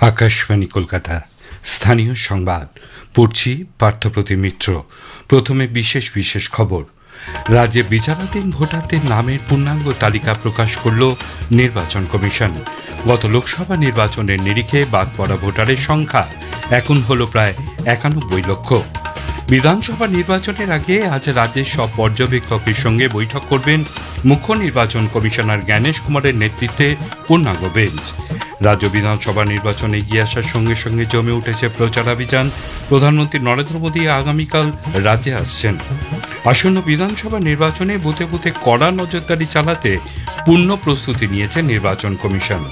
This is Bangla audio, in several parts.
আকাশবাণী কলকাতা স্থানীয় সংবাদ পড়ছি পার্থপ্রতিম মিত্র। প্রথমে বিশেষ বিশেষ খবর। রাজ্যে বিচারাধীন ভোটারদের নামের পূর্ণাঙ্গ তালিকা প্রকাশ করল নির্বাচন কমিশন। গত লোকসভা নির্বাচনের নিরিখে বাদ পড়া ভোটারের সংখ্যা এখন হল প্রায় 91 লক্ষ। বিধানসভা নির্বাচনের আগে আজ রাজ্যের সব পর্যবেক্ষকের সঙ্গে বৈঠক করবেন মুখ্য নির্বাচন কমিশনার জ্ঞানেশ কুমারের নেতৃত্বে পূর্ণাঙ্গ বেঞ্চ। রাজ্য বিধানসভা নির্বাচনে এগিয়ে আসার সঙ্গে সঙ্গে জমে উঠেছে প্রচারাভিযান। প্রধানমন্ত্রী নরেন্দ্র মোদী আগামীকাল রাজ্যে আসছেন। আসন্ন বিধানসভা নির্বাচনে বুথে বুথে কড়া নজরদারি চালাতে পূর্ণ প্রস্তুতি নিয়েছে নির্বাচন কমিশন।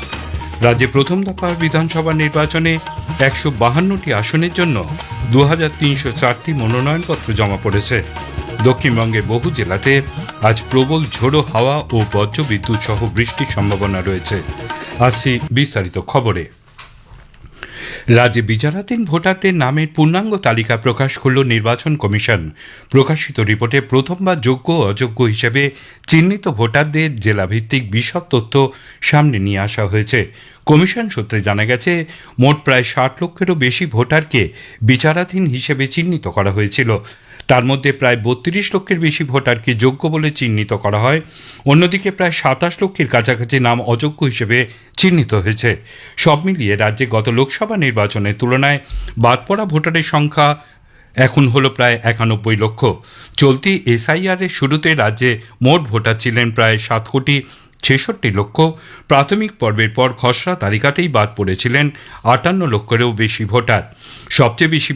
রাজ্যে প্রথম দফা বিধানসভা নির্বাচনে 152টি আসনের জন্য 2304টি মনোনয়নপত্র জমা পড়েছে। দক্ষিণবঙ্গের বহু জেলাতে আজ প্রবল ঝোড়ো হাওয়া ও বজ্রবিদ্যুৎ সহ বৃষ্টির সম্ভাবনা রয়েছে। আসছি বিস্তারিত খবরে। রাজ্যে বিচারাধীন ভোটারদের নামের পূর্ণাঙ্গ তালিকা প্রকাশ করল নির্বাচন কমিশন। প্রকাশিত রিপোর্টে প্রথমবার যোগ্য অযোগ্য হিসেবে চিহ্নিত ভোটারদের জেলাভিত্তিক বিশদ তথ্য সামনে নিয়ে আসা হয়েছে। কমিশন সূত্রে জানা গেছে, মোট প্রায় 60 লক্ষেরও বেশি ভোটারকে বিচারাধীন হিসেবে চিহ্নিত করা হয়েছিল। তার মধ্যে প্রায় 32 লক্ষের বেশি ভোটারকে যোগ্য বলে চিহ্নিত করা হয়। অন্যদিকে প্রায় 27 লক্ষের কাছাকাছি নাম অযোগ্য হিসেবে চিহ্নিত হয়েছে। সব মিলিয়ে রাজ্যে গত লোকসভা নির্বাচনের তুলনায় বাদ পড়া ভোটারের সংখ্যা এখন হল প্রায় 91 লক্ষ। চলতি এসআইআর এর শুরুতে রাজ্যে মোট ভোটার ছিলেন প্রায় 7,66 লক্ষ। প্রাথমিক পর্বের পর খসড়া তালিকাতেই বাদ পড়েছিলেন 58 লক্ষেরও বেশি ভোটার। সবচেয়ে বেশি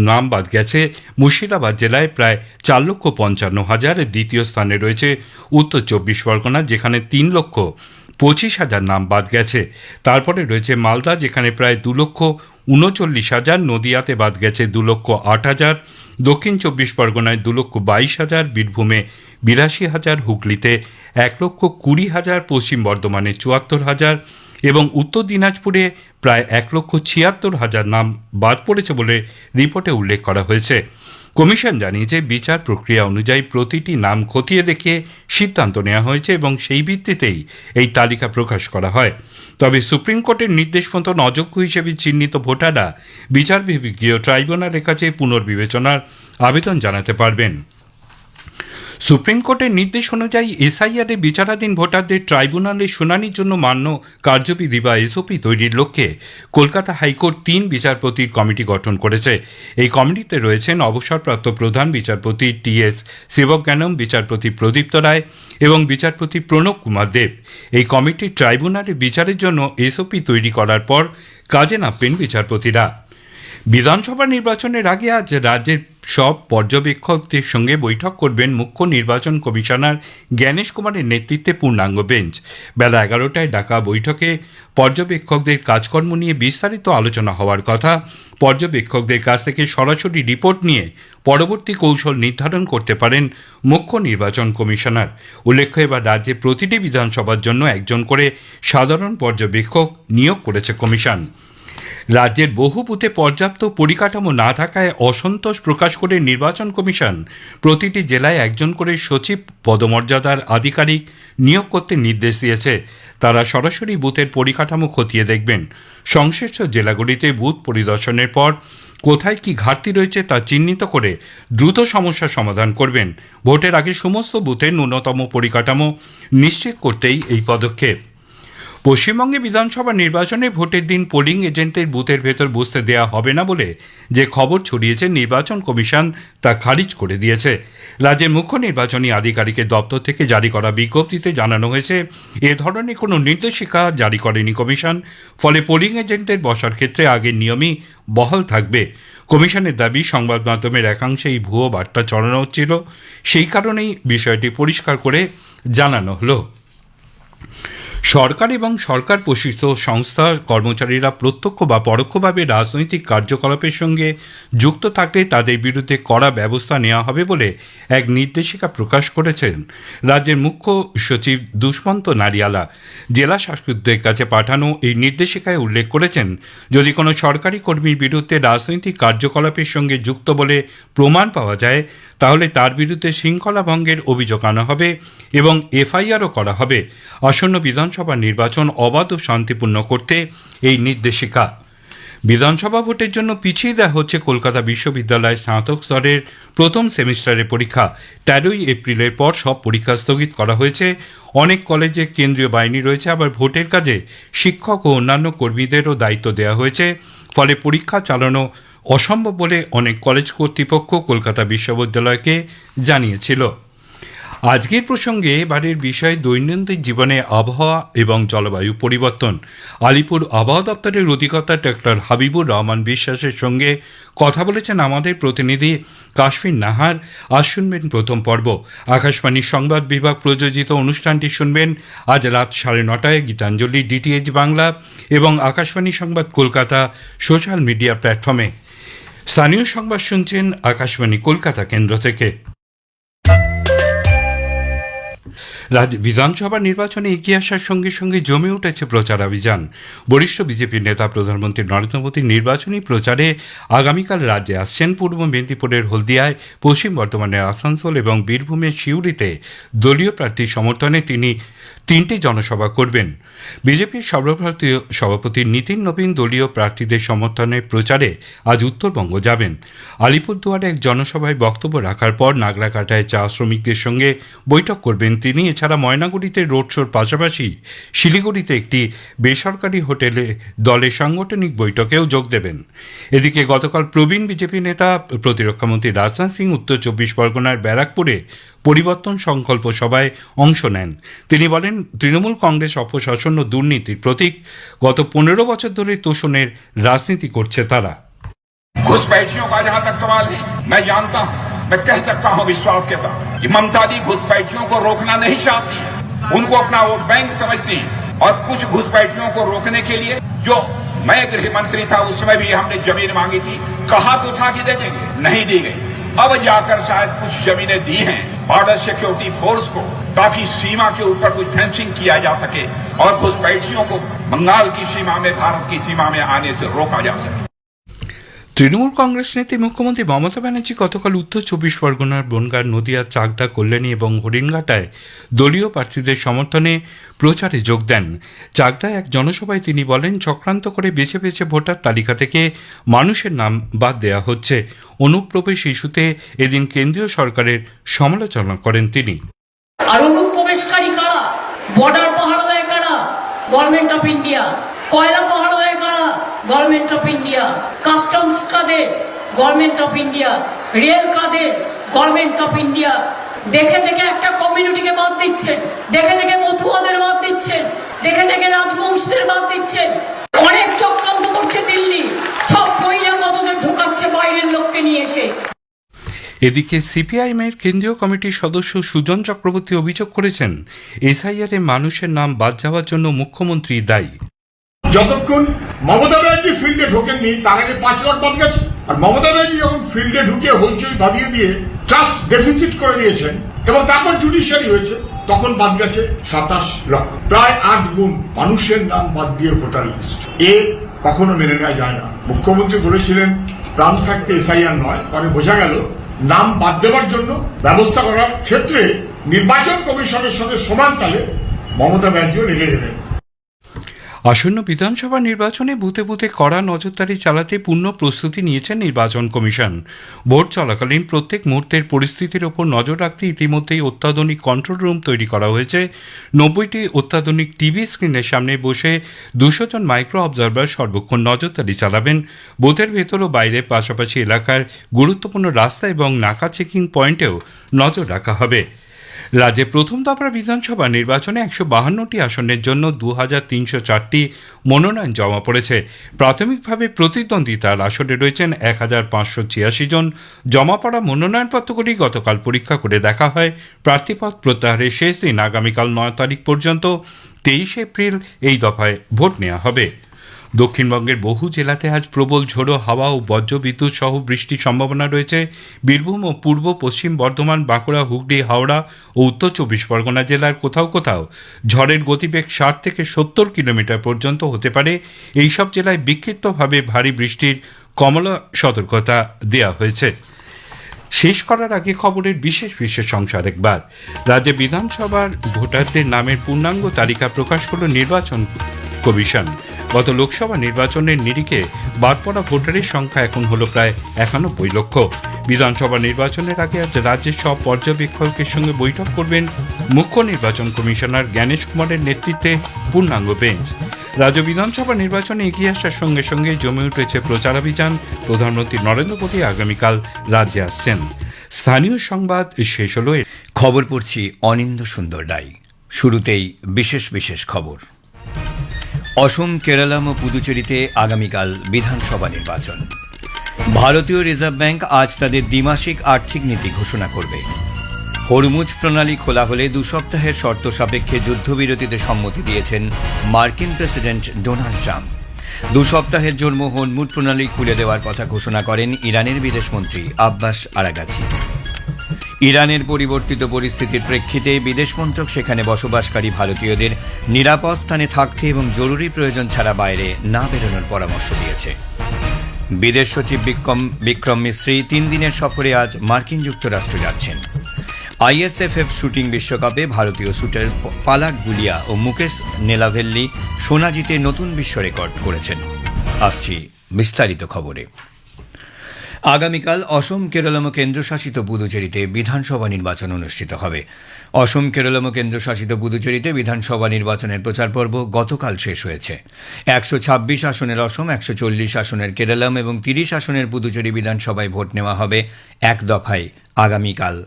নাম বাদ গেছে মুর্শিদাবাদ জেলায় প্রায় 4,55,000। দ্বিতীয় স্থানে রয়েছে উত্তর 24 পরগনা, যেখানে 3,25,000 নাম বাদ গেছে। তারপরে রয়েছে মালদা, যেখানে প্রায় 2,39,000। নদিয়াতে বাদ গেছে 2,08,000। দক্ষিণ 24 পরগনায় 2,22,000। বীরভূমে 82,000। হুগলিতে 1,20,000। পশ্চিম বর্ধমানে 74,000 এবং উত্তর দিনাজপুরে প্রায় 1,76,000 নাম বাদ পড়েছে বলে রিপোর্টে উল্লেখ করা হয়েছে। কমিশন জানিয়েছে, বিচার প্রক্রিয়া অনুযায়ী প্রতিটি নাম খতিয়ে দেখে সিদ্ধান্ত নেওয়া হয়েছে এবং সেই ভিত্তিতেই এই তালিকা প্রকাশ করা হয়। তবে সুপ্রিম কোর্টের নির্দেশ মতন অযোগ্য হিসেবে চিহ্নিত ভোটাররা বিচার বিভাগীয় ট্রাইব্যুনালের কাছে পুনর্বিবেচনার আবেদন জানাতে পারবেন। সুপ্রিম কোর্টের নির্দেশ অনুযায়ী এসআইআর এ বিচারাধীন ভোটারদের ট্রাইব্যুনালে শুনানির জন্য মান্য কার্যবিধি বা এসওপি তৈরির লক্ষ্যে কলকাতা হাইকোর্ট 3 বিচারপতির কমিটি গঠন করেছে। এই কমিটিতে রয়েছেন অবসরপ্রাপ্ত প্রধান বিচারপতি টি.এস. শিবজ্ঞানম, বিচারপতি প্রদীপ্ত রায় এবং বিচারপতি প্রণব কুমার দেব। এই কমিটি ট্রাইব্যুনালে বিচারের জন্য এসওপি তৈরি করার পর কাজে নামবেন বিচারপতিরা। বিধানসভা নির্বাচনের আগে আজ রাজ্যের সব পর্যবেক্ষকদের সঙ্গে বৈঠক করবেন মুখ্য নির্বাচন কমিশনার জ্ঞানেশ কুমারের নেতৃত্বে পূর্ণাঙ্গ বেঞ্চ। বেলা 11টায় ডাকা বৈঠকে পর্যবেক্ষকদের কাজকর্ম নিয়ে বিস্তারিত আলোচনা হওয়ার কথা। পর্যবেক্ষকদের কাছ থেকে সরাসরি রিপোর্ট নিয়ে পরবর্তী কৌশল নির্ধারণ করতে পারেন মুখ্য নির্বাচন কমিশনার। উল্লেখ্য, এবার রাজ্যে প্রতিটি বিধানসভার জন্য একজন করে সাধারণ পর্যবেক্ষক নিয়োগ করেছে কমিশন। রাজ্যের বহু বুথে পর্যাপ্ত পরিকাঠামো না থাকায় অসন্তোষ প্রকাশ করে নির্বাচন কমিশন প্রতিটি জেলায় একজন করে সচিব পদমর্যাদার আধিকারিক নিয়োগ করতে নির্দেশ দিয়েছে। তারা সরাসরি বুথের পরিকাঠামো খতিয়ে দেখবেন। সংশ্লিষ্ট জেলাগুলিতে বুথ পরিদর্শনের পর কোথায় কি ঘাটতি রয়েছে তা চিহ্নিত করে দ্রুত সমস্যার সমাধান করবেন। ভোটের আগে সমস্ত বুথে ন্যূনতম পরিকাঠামো নিশ্চিত করতেই এই পদক্ষেপ। পশ্চিমবঙ্গে বিধানসভা নির্বাচনে ভোটের দিন পোলিং এজেন্টদের বুথের ভেতর বসতে দেওয়া হবে না বলে যে খবর ছড়িয়েছে, নির্বাচন কমিশন তা খারিজ করে দিয়েছে। রাজ্যের মুখ্য নির্বাচনী আধিকারিকের দপ্তর থেকে জারি করা বিজ্ঞপ্তিতে জানানো হয়েছে, এ ধরনের কোনো নির্দেশিকা জারি করেনি কমিশন। ফলে পোলিং এজেন্টদের বসার ক্ষেত্রে আগের নিয়মই বহাল থাকবে। কমিশনের দাবি, সংবাদ মাধ্যমের একাংশে এই ভুয়ো বার্তা ছড়ানো হচ্ছিল, সেই কারণেই বিষয়টি পরিষ্কার করে জানানো হলো। সরকার এবং সরকার পোষিত সংস্থার কর্মচারীরা প্রত্যক্ষ বা পরোক্ষভাবে রাজনৈতিক কার্যকলাপের সঙ্গে যুক্ত থাকলে তাদের বিরুদ্ধে কড়া ব্যবস্থা নেওয়া হবে বলে এক নির্দেশিকা প্রকাশ করেছেন রাজ্যের মুখ্য সচিব দুষ্মন্ত নারিয়ালা। জেলা শাসকদের কাছে পাঠানো এই নির্দেশিকায় উল্লেখ করেছেন, যদি কোনো সরকারি কর্মীর বিরুদ্ধে রাজনৈতিক কার্যকলাপের সঙ্গে যুক্ত বলে প্রমাণ পাওয়া যায়, তাহলে তার বিরুদ্ধে শৃঙ্খলা ভঙ্গের অভিযোগ আনা হবে এবং এফআইআরও করা হবে। আসন্ন বিধান বিধানসভা নির্বাচন অবাধ ও শান্তিপূর্ণ করতে এই নির্দেশিকা। বিধানসভা ভোটের জন্য পিছিয়ে দেওয়া হচ্ছে কলকাতা বিশ্ববিদ্যালয়ের স্নাতক স্তরের প্রথম সেমিস্টারের পরীক্ষা। 13 এপ্রিলের পর সব পরীক্ষা স্থগিত করা হয়েছে। অনেক কলেজে কেন্দ্রীয় বাহিনী রয়েছে, আবার ভোটের কাজে শিক্ষক ও অন্যান্য কর্মীদেরও দায়িত্ব দেওয়া হয়েছে। ফলে পরীক্ষা চালানো অসম্ভব বলে অনেক কলেজ কর্তৃপক্ষ কলকাতা বিশ্ববিদ্যালয়কে জানিয়েছিল। আজকের প্রসঙ্গে এবারের বিষয় দৈনন্দিন জীবনে আবহাওয়া এবং জলবায়ু পরিবর্তন। আলিপুর আবহাওয়া দপ্তরের অধিকর্তা ডক্টর হাবিবুর রহমান বিশ্বাসের সঙ্গে কথা বলেছেন আমাদের প্রতিনিধি কাশফিন নাহার। আজ শুনবেন প্রথম পর্ব। আকাশবাণীর সংবাদ বিভাগ প্রযোজিত অনুষ্ঠানটি শুনবেন আজ রাত 9:30টায় গীতাঞ্জলি ডিটিএইচ বাংলা এবং আকাশবাণী সংবাদ কলকাতা সোশ্যাল মিডিয়া প্ল্যাটফর্মে। স্থানীয় সংবাদ শুনছেন আকাশবাণী কলকাতা কেন্দ্র থেকে। রাজ্য বিধানসভা নির্বাচনে এগিয়ে আসার সঙ্গে সঙ্গে জমে উঠেছে প্রচারাভিযান। বরিষ্ঠ বিজেপি নেতা প্রধানমন্ত্রী নরেন্দ্র মোদী নির্বাচনী প্রচারে আগামীকাল রাজ্যে আসছেন। পূর্ব মেদিনীপুরের হলদিয়ায়, পশ্চিম বর্ধমানের আসানসোল এবং বীরভূমের সিউড়িতে দলীয় প্রার্থীর সমর্থনে তিনি 3টি জনসভা করবেন। বিজেপির সর্বভারতীয় সভাপতি নীতিন নবীন দলীয় প্রার্থীদের সমর্থনে প্রচারে আজ উত্তরবঙ্গ যাবেন। আলিপুরদুয়ারে এক জনসভায় বক্তব্য রাখার পর নাগরাকাটায় চা শ্রমিকদের সঙ্গে বৈঠক করবেন তিনি। এছাড়া ময়নাগুড়িতে রোড শোর পাশাপাশি শিলিগুড়িতে একটি বেসরকারি হোটেলে দলের সাংগঠনিক বৈঠকেও যোগ দেবেন। এদিকে গতকাল প্রবীণ বিজেপি নেতা প্রতিরক্ষামন্ত্রী রাজনাথ সিং উত্তর 24 পরগনার ব্যারাকপুরে পরিবর্তন সংকল্প সভায় অংশ নেন। তিনি বলেন, তৃণমূল কংগ্রেস অপশাসন ও দুর্নীতির প্রতীক। গত 15 বছর ধরে তোষণের রাজনীতি করছে তারা। घुसपैठियों का जहां तक सवाल है, मैं जानता हूं, मैं कह सकता हूं विश्वास के साथ कि ममता दी घुसपैठियों को रोकना नहीं चाहती है। उनको अपना वोट बैंक समझती है। और कुछ घुसपैठियों को रोकने के लिए, जो मैं गृह मंत्री था उसमें भी हमने जमीन मांगी थी, कहा तो था कि दे देंगे, नहीं दी गई। अब जाकर शायद कुछ जमीनें दी हैं बॉर्डर सिक्योरिटी फोर्स को, ताकि सीमा के ऊपर कुछ फेंसिंग किया जा सके और घुसपैठियों को बंगाल की सीमा में, भारत की सीमा में आने से रोका जा सके। তৃণমূল কংগ্রেস নেত্রী মুখ্যমন্ত্রী মমতা ব্যানার্জি গতকাল উত্তর 24 পরগনার বনগাঁ, নদিয়া, চাকদা, কল্যাণী এবং হরিণঘাটায় দলীয় প্রার্থীদের সমর্থনে প্রচারে যোগ দেন। চাকদায় এক জনসভায় তিনি বলেন, চক্রান্ত করে বেছে বেছে ভোটার তালিকা থেকে মানুষের নাম বাদ দেওয়া হচ্ছে। অনুপ্রবেশ ইস্যুতে এদিন কেন্দ্রীয় সরকারের সমালোচনা করেন তিনি। আর অনুপ্রবেশকারী কারা? বর্ডার পাহারা দেয় কারা? Government of India. কয়লা পাহারা দেয় কারা? Government of India. কাস্টমস কাদের? Government of India. রেল কাদের? Government of India. দেখে দেখে একটা কমিউনিটিকে বাদ দিচ্ছেন, দেখে দেখে মতুয়াদের বাদ দিচ্ছেন, দেখে দেখে রাজবংশীদের বাদ দিচ্ছেন। অনেক চক্রান্ত করছে দিল্লি, সব বহিরাগতদের ঢোকাচ্ছে বাইরের লোককে নিয়ে এসে। এদিকে সিপিআইএমের কেন্দ্রীয় কমিটির সদস্য সুজন চক্রবর্তী অভিযোগ করেছেন, এসআইআর এ মানুষের নাম বাদ যাওয়ার জন্য মুখ্যমন্ত্রী দায়ী। যতক্ষণ মমতা ব্যানার্জি ফিল্ডে ঢোকেননি তার আগে 5 লাখ বাদ গেছে। আর মমতা ব্যানার্জি যখন ফিল্ডে ঢুকে হইচই বাঁধিয়ে দিয়ে ট্রাস্ট ডেফিসিট করে দিয়েছেন এবং তারপর জুডিশিয়ারি হয়েছে, তখন বাদ গেছে 27 লক্ষ, প্রায় 8 গুণ মানুষের নাম বাদ দিয়ে ভোটার লিস্ট। এ কখনো মেনে নেওয়া যায় না। মুখ্যমন্ত্রী বলেছিলেন প্রাণ থাকতে এসআইআর নয়, পরে বোঝা গেল নাম বাদ দেওয়ার জন্য ব্যবস্থা করার ক্ষেত্রে নির্বাচন কমিশনের সঙ্গে সমান তালে মমতা ব্যানার্জিও লেগে গেলেন। আসন্ন বিধানসভা নির্বাচনে বুথে বুথে কড়া নজরদারি চালাতে পূর্ণ প্রস্তুতি নিয়েছে নির্বাচন কমিশন। ভোট চলাকালীন প্রত্যেক মুহূর্তের পরিস্থিতির ওপর নজর রাখতে ইতিমধ্যেই অত্যাধুনিক কন্ট্রোল রুম তৈরি করা হয়েছে। 90টি অত্যাধুনিক টিভি স্ক্রিনের সামনে বসে 200 জন মাইক্রো অবজারভার সর্বক্ষণ নজরদারি চালাবেন। বুথের ভেতর ও বাইরে, পাশাপাশি এলাকার গুরুত্বপূর্ণ রাস্তা এবং নাকা চেকিং পয়েন্টেও নজর রাখা হবে। রাজ্যে প্রথম দফার বিধানসভা নির্বাচনে 152টি আসনের জন্য 2304টি মনোনয়ন জমা পড়েছে। প্রাথমিকভাবে প্রতিদ্বন্দ্বিতার আসনে রয়েছেন 1586 জন। জমা পড়া মনোনয়নপত্রগুলি গতকাল পরীক্ষা করে দেখা হয়। প্রার্থীপদ প্রত্যাহারের শেষ দিন আগামীকাল 9 তারিখ পর্যন্ত। 23 এপ্রিল এই দফায় ভোট নেওয়া হবে। দক্ষিণবঙ্গের বহু জেলাতে আজ প্রবল ঝোড়ো হাওয়া ও বজ্রবিদ্যুৎ সহ বৃষ্টির সম্ভাবনা রয়েছে। বীরভূম ও পূর্ব পশ্চিম বর্ধমান, বাঁকুড়া, হুগলি, হাওড়া ও উত্তর 24 পরগনা জেলার কোথাও কোথাও ঝড়ের গতিবেগ 60 থেকে 70 কিলোমিটার পর্যন্ত হতে পারে। এইসব জেলায় বিক্ষিপ্তভাবে ভারী বৃষ্টির কমলা সতর্কতা দেওয়া হয়েছে। শেষ করার আগে খবরের বিশেষ বিশেষ অংশ আরেকবার। রাজ্যে বিধানসভার ভোটারদের নামের পূর্ণাঙ্গ তালিকা প্রকাশ করল নির্বাচন কমিশন। গত লোকসভা নির্বাচনের নিরিখে বাদ পড়া ভোটারের সংখ্যা এখন হল প্রায় 91 লক্ষ। বিধানসভা নির্বাচনের আগে আজ রাজ্যের সব পর্যবেক্ষকের সঙ্গে বৈঠক করবেন মুখ্য নির্বাচন কমিশনার জ্ঞানেশ কুমারের নেতৃত্বে পূর্ণাঙ্গ বেঞ্চ। রাজ্য বিধানসভা নির্বাচনে এগিয়ে আসার সঙ্গে সঙ্গে জমে উঠেছে প্রচারাভিযান। প্রধানমন্ত্রী নরেন্দ্র মোদী আগামীকাল রাজ্যে আসছেন। স্থানীয় সংবাদ শেষ হল। খবর পড়ছি অনিন্দ্য সুন্দর রায়। শুরুতেই বিশেষ বিশেষ খবর। অসম, কেরালাম ও পুদুচেরিতে আগামীকাল বিধানসভা নির্বাচন। ভারতীয় রিজার্ভ ব্যাংক আজ তাদের দ্বিমাসিক আর্থিক নীতি ঘোষণা করবে। হরমুজ প্রণালী খোলা হলে 2 সপ্তাহের শর্ত সাপেক্ষে যুদ্ধবিরতিতে সম্মতি দিয়েছেন মার্কিন প্রেসিডেন্ট ডোনাল্ড ট্রাম্প। 2 সপ্তাহের জন্য হরমুজ প্রণালী খুলে দেওয়ার কথা ঘোষণা করেন ইরানের বিদেশমন্ত্রী আব্বাস আরাগাচি। ইরানের পরিবর্তিত পরিস্থিতির প্রেক্ষিতে বিদেশমন্ত্রক সেখানে বসবাসকারী ভারতীয়দের নিরাপদ স্থানে থাকতে এবং জরুরি প্রয়োজন ছাড়া বাইরে না বেরোনোর পরামর্শ দিয়েছে। বিদেশ সচিব বিক্রম মিশ্রি 3 দিনের সফরে আজ মার্কিন যুক্তরাষ্ট্র যাচ্ছেন। আইএসএফএফ শুটিং বিশ্বকাপে ভারতীয় শুটার পালাক গুলিয়া ও মুকেশ নেলাভেল্লি সোনা জিতে নতুন বিশ্ব রেকর্ড করেছেন। আসছি বিস্তারিত খবরে। আগামীকাল অসম, কেরলম ও কেন্দ্রশাসিত পুদুচেরিতে বিধানসভা নির্বাচন অনুষ্ঠিত হবে। অসম, কেরলম ও কেন্দ্রশাসিত পুদুচেরিতে বিধানসভা নির্বাচনের প্রচার পর্ব গতকাল শেষ হয়েছে। 126 আসনের অসম, 140 আসনের কেরলম এবং 30 আসনের পুদুচেরি বিধানসভায় ভোট নেওয়া হবে এক দফায় আগামীকাল।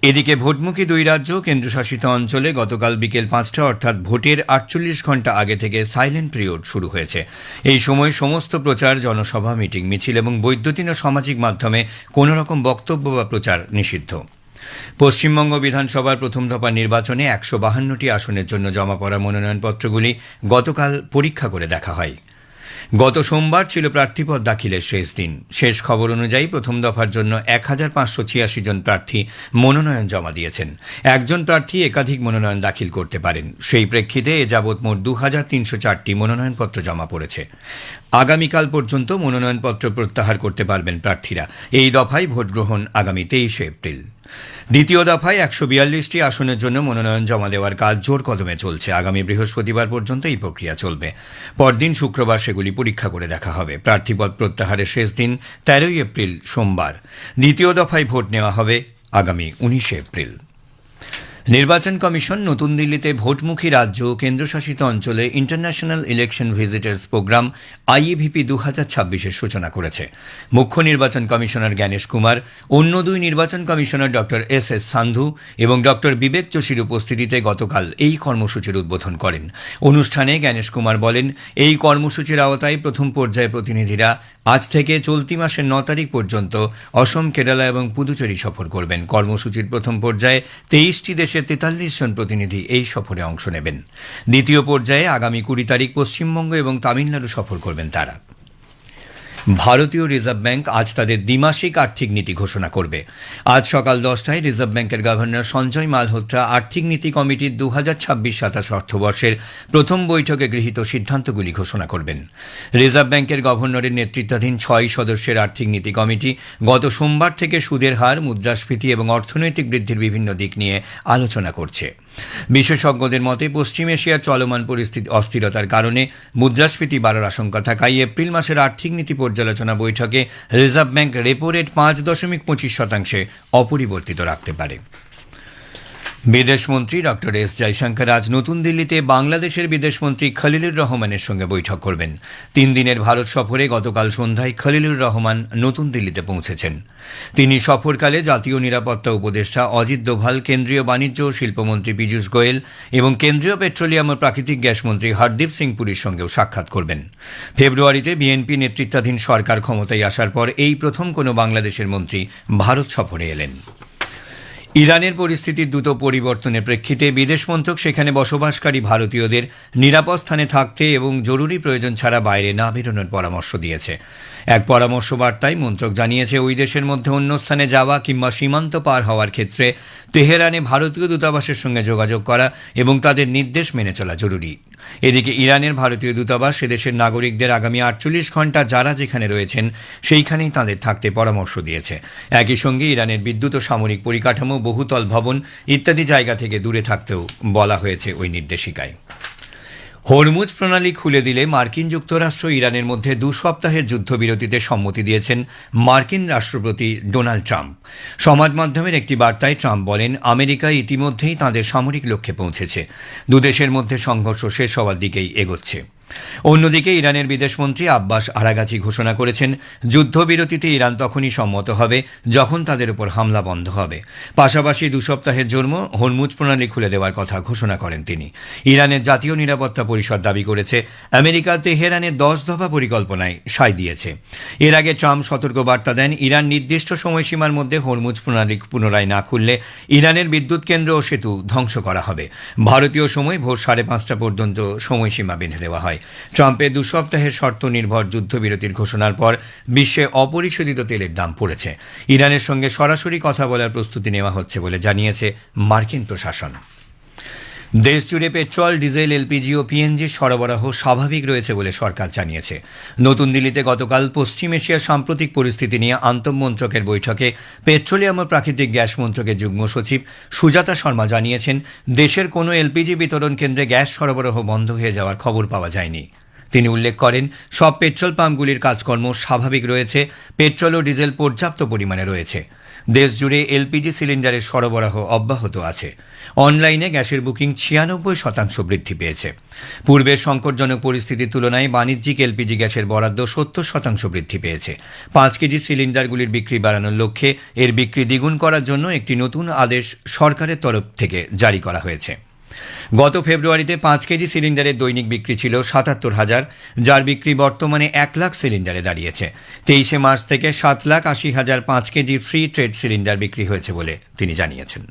এদিকে ভোটমুখী 2 রাজ্য কেন্দ্রশাসিত অঞ্চলে গতকাল বিকেল 5টা অর্থাৎ ভোটের 48 ঘণ্টা আগে থেকে সাইলেন্ট পিরিয়ড শুরু হয়েছে। এই সময় সমস্ত প্রচার, জনসভা, মিটিং, মিছিল এবং বৈদ্যুতিন ও সামাজিক মাধ্যমে কোনো রকম বক্তব্য বা প্রচার নিষিদ্ধ। পশ্চিমবঙ্গ বিধানসভার প্রথম দফা নির্বাচনে 152টি আসনের জন্য জমা পড়া মনোনয়নপত্রগুলি গতকাল পরীক্ষা করে দেখা হয়। গত সোমবার ছিল প্রার্থীপদ দাখিলের শেষ দিন। শেষ খবর অনুযায়ী প্রথম দফার জন্য 1586 জন প্রার্থী মনোনয়ন জমা দিয়েছেন। একজন প্রার্থী একাধিক মনোনয়ন দাখিল করতে পারেন। সেই প্রেক্ষিতে এ যাবৎ মোট 2304টি মনোনয়নপত্র জমা পড়েছে। আগামীকাল পর্যন্ত মনোনয়নপত্র প্রত্যাহার করতে পারবেন প্রার্থীরা। এই দফায় ভোট গ্রহণ আগামী 23 এপ্রিল। দ্বিতীয় দফায় 142টি আসনের জন্য মনোনয়ন জমা দেওয়ার কাজ জোর কদমে চলছে। আগামী বৃহস্পতিবার পর্যন্ত এই প্রক্রিয়া চলবে। পরদিন শুক্রবার সেগুলি পরীক্ষা করে দেখা হবে। প্রার্থীপদ প্রত্যাহারের শেষ দিন 13 এপ্রিল সোমবার। দ্বিতীয় দফায় ভোট নেওয়া হবে আগামী 19 এপ্রিল। নির্বাচন কমিশন নতুন দিল্লিতে ভোটমুখী রাজ্য ও কেন্দ্রশাসিত অঞ্চলে ইন্টারন্যাশনাল ইলেকশন ভিজিটার্স প্রোগ্রাম আইইভিপি 2026-এর সূচনা করেছে। মুখ্য নির্বাচন কমিশনার জ্ঞানেশ কুমার, অন্য 2 নির্বাচন কমিশনার ডক্টর এস সান্ধু এবং ডক্টর বিবেক যোশীর উপস্থিতিতে গতকাল এই কর্মসূচির উদ্বোধন করেন। অনুষ্ঠানে জ্ঞানেশ কুমার বলেন, এই কর্মসূচির আওতায় প্রথম পর্যায়ে প্রতিনিধিরা আজ থেকে চলতি মাসের 9 তারিখ পর্যন্ত অসম, কেরালা এবং পুদুচেরি সফর করবেন। কর্মসূচির প্রথম পর্যায়ে 23টি দেশের 43 জন প্রতিনিধি এই সফরে অংশ নেবেন। দ্বিতীয় পর্যায়ে আগামী 20 তারিখ পশ্চিমবঙ্গ এবং তামিলনাড়ু সফর করবেন তারা। ভারতীয় রিজার্ভ ব্যাংক আজ তাদের দ্বিমাসিক আর্থিক নীতি ঘোষণা করবে। আজ সকাল 10টায় রিজার্ভ ব্যাংকের গভর্নর সঞ্জয় মালহোত্রা আর্থিক নীতি কমিটির 2026-27 অর্থবর্ষের প্রথম বৈঠকে গৃহীত সিদ্ধান্তগুলি ঘোষণা করবেন। রিজার্ভ ব্যাংকের গভর্নরের নেতৃত্বাধীন 6 সদস্যের আর্থিক নীতি কমিটি গত সোমবার থেকে সুদের হার, মুদ্রাস্ফীতি এবং অর্থনৈতিক বৃদ্ধির বিভিন্ন দিক নিয়ে আলোচনা করছে। বিশেষজ্ঞদের মতে পশ্চিম এশিয়ার চলমান পরিস্থিতি অস্থিরতার কারণে মুদ্রাস্ফীতি বাড়ার আশঙ্কা থাকায় এপ্রিল মাসের আর্থিক নীতি পর্যালোচনা বৈঠকে রিজার্ভ ব্যাংক রেপো রেট 5.25% অপরিবর্তিত রাখতে পারে। বিদেশমন্ত্রী ডক্টর এস জয়শঙ্কর আজ নতুন দিল্লিতে বাংলাদেশের বিদেশমন্ত্রী খলিলুর রহমানের সঙ্গে বৈঠক করবেন। 3 দিনের ভারত সফরে গতকাল সন্ধ্যায় খলিলুর রহমান নতুন দিল্লিতে পৌঁছেছেন। তিনি সফরকালে জাতীয় নিরাপত্তা উপদেষ্টা অজিত দোভাল, কেন্দ্রীয় বাণিজ্য ও শিল্পমন্ত্রী পীযূষ গোয়েল এবং কেন্দ্রীয় পেট্রোলিয়াম ও প্রাকৃতিক গ্যাস মন্ত্রী হরদীপ সিং পুরীর সঙ্গেও সাক্ষাৎ করবেন। ফেব্রুয়ারিতে বিএনপি নেতৃত্বাধীন সরকার ক্ষমতায় আসার পর এই প্রথম কোনো বাংলাদেশের মন্ত্রী ভারত সফরে এলেন। ইরানের পরিস্থিতির দ্রুত পরিবর্তনের প্রেক্ষিতে বিদেশ মন্ত্রক সেখানে বসবাসকারী ভারতীয়দের নিরাপদ স্থানে থাকতে এবং জরুরি প্রয়োজন ছাড়া বাইরে না বেরোনোর পরামর্শ দিয়েছে। এক পরামর্শ বার্তায় মন্ত্রক জানিয়েছে, ওই দেশের মধ্যে অন্য স্থানে যাওয়া কিংবা সীমান্ত পার হওয়ার ক্ষেত্রে তেহরানে ভারতীয় দূতাবাসের সঙ্গে যোগাযোগ করা এবং তাদের নির্দেশ মেনে চলা জরুরি। এদিকে ইরানের ভারতীয় দূতাবাস সেদেশের নাগরিকদের আগামী 48 ঘণ্টা যারা যেখানে রয়েছেন সেইখানেই তাঁদের থাকতে পরামর্শ দিয়েছে। একই সঙ্গে ইরানের বিদ্যুৎ ও সামরিক পরিকাঠামো, বহুতল ভবন ইত্যাদি জায়গা থেকে দূরে থাকতেও বলা হয়েছে ওই নির্দেশিকায়। হরমুজ প্রণালী খুলে দিলে মার্কিন যুক্তরাষ্ট্র ইরানের মধ্যে 2 সপ্তাহের যুদ্ধবিরতিতে সম্মতি দিয়েছেন মার্কিন রাষ্ট্রপতি ডোনাল্ড ট্রাম্প। সমাজ মাধ্যমের একটি বার্তায় ট্রাম্প বলেন, আমেরিকা ইতিমধ্যেই তাঁদের সামরিক লক্ষ্যে পৌঁছেছে। দুদেশের মধ্যে সংঘর্ষ শেষ হওয়ার দিকেই এগোচ্ছে। অন্যদিকে ইরানের বিদেশমন্ত্রী আব্বাস আরাগাচি ঘোষণা করেছেন, যুদ্ধবিরতিতে ইরান তখনই সম্মত হবে যখন তাদের উপর হামলা বন্ধ হবে। পাশাপাশি 2 সপ্তাহের জন্য হরমুজ প্রণালী খুলে দেওয়ার কথা ঘোষণা করেন তিনি। ইরানের জাতীয় নিরাপত্তা পরিষদ দাবি করেছে, আমেরিকা তেহরানের 10 দফা পরিকল্পনায় সায় দিয়েছে। এর আগে ট্রাম্প সতর্ক বার্তা দেন, ইরান নির্দিষ্ট সময়সীমার মধ্যে হরমুজ প্রণালী পুনরায় না খুললে ইরানের বিদ্যুৎ কেন্দ্র ও সেতু ধ্বংস করা হবে। ভারতীয় সময় ভোর 5:30 পর্যন্ত সময়সীমা বেঁধে দেওয়া হয়। ট্রাম্পের 2 সপ্তাহের শর্ত নির্ভর যুদ্ধবিরতির ঘোষণার পর বিশ্বে অপরিশোধিত তেলের দাম পড়েছে। ইরানের সঙ্গে সরাসরি কথা বলার প্রস্তুতি নেওয়া হচ্ছে বলে জানিয়েছে মার্কিন প্রশাসন। দেশজুড়ে পেট্রোল, ডিজেল, এলপিজি ও পিএনজির সরবরাহ স্বাভাবিক রয়েছে বলে সরকার জানিয়েছে। নতুন দিল্লিতে গতকাল পশ্চিম এশিয়ার সাম্প্রতিক পরিস্থিতি নিয়ে আন্তঃমন্ত্রকের বৈঠকে পেট্রোলিয়াম ও প্রাকৃতিক গ্যাস মন্ত্রকের যুগ্ম সচিব সুজাতা শর্মা জানিয়েছেন, দেশের কোনো এলপিজি বিতরণ কেন্দ্রে গ্যাস সরবরাহ বন্ধ হয়ে যাওয়ার খবর পাওয়া যায়নি। তিনি উল্লেখ করেন, সব পেট্রোল পাম্পগুলির কাজকর্ম স্বাভাবিক রয়েছে, পেট্রোল ও ডিজেল পর্যাপ্ত পরিমাণে রয়েছে। দেশজুড়ে এলপিজি সিলিন্ডারের সরবরাহ অব্যাহত আছে। অনলাইনে গ্যাসের বুকিং 96% বৃদ্ধি পেয়েছে। পূর্বের সংকটজনক পরিস্থিতির তুলনায় বাণিজ্যিক এলপিজি গ্যাসের বরাদ্দ 70% বৃদ্ধি পেয়েছে। 5 কেজি সিলিন্ডারগুলির বিক্রি বাড়ানোর লক্ষ্যে এর বিক্রি দ্বিগুণ করার জন্য একটি নতুন আদেশ সরকারের তরফ থেকে জারি করা হয়েছে। গত ফেব্রুয়ারিতে 5 কেজি সিলিন্ডারের দৈনিক বিক্রি ছিল 77,000, যার বিক্রি বর্তমানে 1 লাখ সিলিন্ডারে দাঁড়িয়েছে। 23 মার্চ থেকে 7,80,000 5 কেজি ফ্রি ট্রেড সিলিন্ডার বিক্রি হয়েছে বলে তিনি জানিয়েছেন।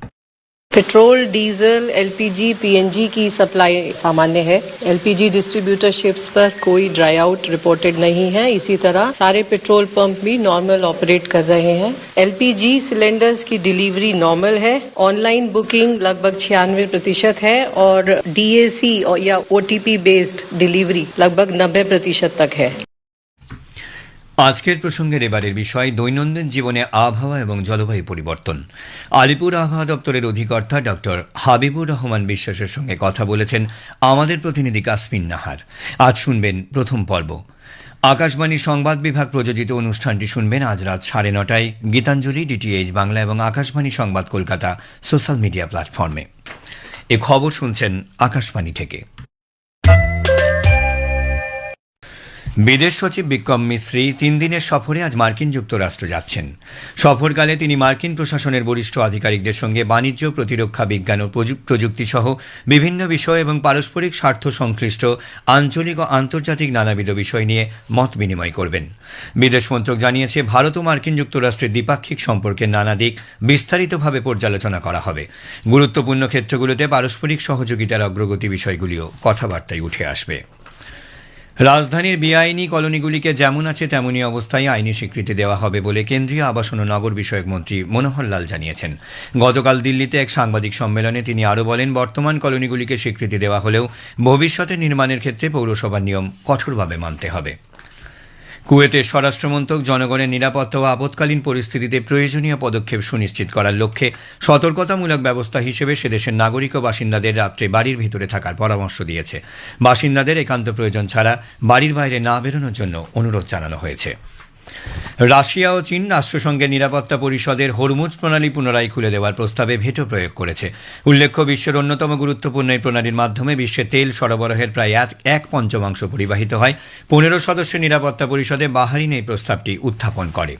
पेट्रोल, डीजल, एलपीजी, पीएनजी की सप्लाई सामान्य है। एलपीजी डिस्ट्रीब्यूटरशिप्स पर कोई ड्राई आउट रिपोर्टेड नहीं है। इसी तरह सारे पेट्रोल पंप भी नॉर्मल ऑपरेट कर रहे हैं। एलपीजी सिलेंडर्स की डिलीवरी नॉर्मल है। ऑनलाइन बुकिंग लगभग 96% है और डीएसी या ओटीपी बेस्ड डिलीवरी लगभग 90% तक है। আজকের প্রসঙ্গের এবারের বিষয় দৈনন্দিন জীবনে আবহাওয়া এবং জলবায়ু পরিবর্তন। আলিপুর আবহাওয়া দপ্তরের অধিকর্তা ডক্টর হাবিবুর রহমান বিশ্বাসের সঙ্গে কথা বলেছেন আমাদের প্রতিনিধি কাসমিন নাহার। আজ শুনবেন প্রথম পর্ব। আকাশবাণীর সংবাদ বিভাগ প্রযোজিত অনুষ্ঠানটি শুনবেন আজ রাত 9:30টায় গীতাঞ্জলি, ডিটিএইচ বাংলা এবং আকাশবাণী সংবাদ কলকাতা সোশ্যাল মিডিয়া প্ল্যাটফর্মে। এ খবর শুনছেন আকাশবাণী থেকে। বিদেশ সচিব বিক্রম মিশ্রি 3 দিনের সফরে আজ মার্কিন যুক্তরাষ্ট্র যাচ্ছেন। সফরকালে তিনি মার্কিন প্রশাসনের বরিষ্ঠ আধিকারিকদের সঙ্গে বাণিজ্য, প্রতিরক্ষা, বিজ্ঞান ও প্রযুক্তি সহ বিভিন্ন বিষয় এবং পারস্পরিক স্বার্থ সংশ্লিষ্ট আঞ্চলিক ও আন্তর্জাতিক নানাবিধ বিষয় নিয়ে মত বিনিময় করবেন। বিদেশ মন্ত্রক জানিয়েছে, ভারত ও মার্কিন যুক্তরাষ্ট্রের দ্বিপাক্ষিক সম্পর্কের নানা দিক বিস্তারিতভাবে পর্যালোচনা করা হবে। গুরুত্বপূর্ণ ক্ষেত্রগুলোতে পারস্পরিক সহযোগিতার অগ্রগতি বিষয়গুলিও কথাবার্তায় উঠে আসবে। রাজধানীর বেআইনি কলোনিগুলিকে যেমন আছে তেমনই অবস্থায় আইনি স্বীকৃতি দেওয়া হবে বলে কেন্দ্রীয় আবাসন ও নগর বিষয়ক মন্ত্রী মনোহর লাল জানিয়েছেন। গতকাল দিল্লিতে এক সাংবাদিক সম্মেলনে তিনি আরও বলেন, বর্তমান কলোনিগুলিকে স্বীকৃতি দেওয়া হলেও ভবিষ্যতে নির্মাণের ক্ষেত্রে পৌরসভার নিয়ম কঠোরভাবে মানতে হবে। কুয়েতের স্বরাষ্ট্রমন্ত্রক জনগণের নিরাপত্তা ও আপৎকালীন পরিস্থিতিতে প্রয়োজনীয় পদক্ষেপ সুনিশ্চিত করার লক্ষ্যে সতর্কতামূলক ব্যবস্থা হিসেবে সেদেশের নাগরিক ও বাসিন্দাদের রাত্রে বাড়ির ভিতরে থাকার পরামর্শ দিয়েছে। বাসিন্দাদের একান্ত প্রয়োজন ছাড়া বাড়ির বাইরে না বেরোনোর জন্য অনুরোধ জানানো হয়েছে। রাশিয়া ও চীন রাষ্ট্রসংঘের নিরাপত্তা পরিষদের হরমুজ প্রণালী পুনরায় খুলে দেওয়ার প্রস্তাবে ভেটো প্রয়োগ করেছে। উল্লেখ্য, বিশ্বের অন্যতম গুরুত্বপূর্ণ এই প্রণালীর মাধ্যমে বিশ্বে তেল সরবরাহের প্রায় 1/5 পরিবাহিত হয়। 15 সদস্যের নিরাপত্তা পরিষদে বাহরিন এই প্রস্তাবটি উত্থাপন করে।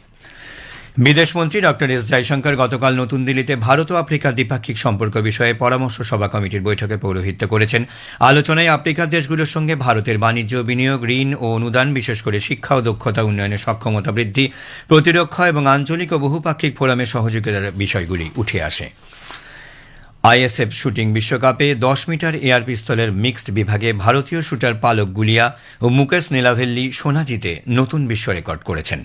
বিদেশমন্ত্রী ডক্টর এস জয়শঙ্কর গতকাল নতুন দিল্লিতে ভারত ও আফ্রিকার দ্বিপাক্ষিক সম্পর্ক বিষয়ে পরামর্শ সভা কমিটির বৈঠকে পৌরোহিত্য করেছেন। আলোচনায় আফ্রিকার দেশগুলোর সঙ্গে ভারতের বাণিজ্য, বিনিয়োগ, ঋণ ও অনুদান, বিশেষ করে শিক্ষা ও দক্ষতা উন্নয়নের সক্ষমতা বৃদ্ধি, প্রতিরক্ষা এবং আঞ্চলিক ও বহুপাক্ষিক ফোরামের সহযোগিতার বিষয়গুলি উঠে আসে। আইএসএফ শুটিং বিশ্বকাপে 10 মিটার এয়ার পিস্তলের মিক্সড বিভাগে ভারতীয় শুটার পালক গুলিয়া ও মুকেশ নেলাভেল্লি সোনা জিতে নতুন বিশ্ব রেকর্ড করেছেন।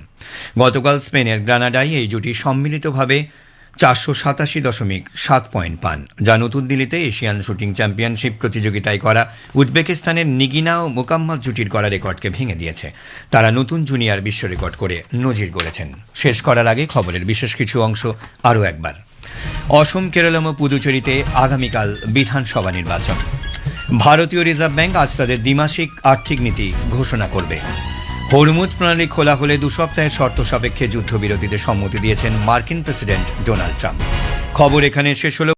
গতকাল স্পেনের গ্রানাডায় এই জুটি সম্মিলিতভাবে 487.7 পয়েন্ট পান, যা নতুন দিল্লিতে এশিয়ান শুটিং চ্যাম্পিয়নশিপ প্রতিযোগিতায় করা উজবেকিস্তানের নিগিনা ও মোকাম্মদ জুটির করা রেকর্ডকে ভেঙে দিয়েছে। তারা নতুন জুনিয়র বিশ্ব রেকর্ড করে নজির গড়েছেন। শেষ করার আগে খবরের বিশেষ কিছু অংশ আরও একবার। অসম, কেরালাম ও পুদুচেরিতে আগামীকাল বিধানসভা নির্বাচন। ভারতীয় রিজার্ভ ব্যাংক আজ তাদের দ্বিমাসিক আর্থিক নীতি ঘোষণা করবে। হরমুজ প্রণালী খোলা হলে 2 সপ্তাহের শর্ত সাপেক্ষে যুদ্ধবিরতিতে সম্মতি দিয়েছেন মার্কিন প্রেসিডেন্ট ডোনাল্ড ট্রাম্প। খবর এখানে শেষ হল।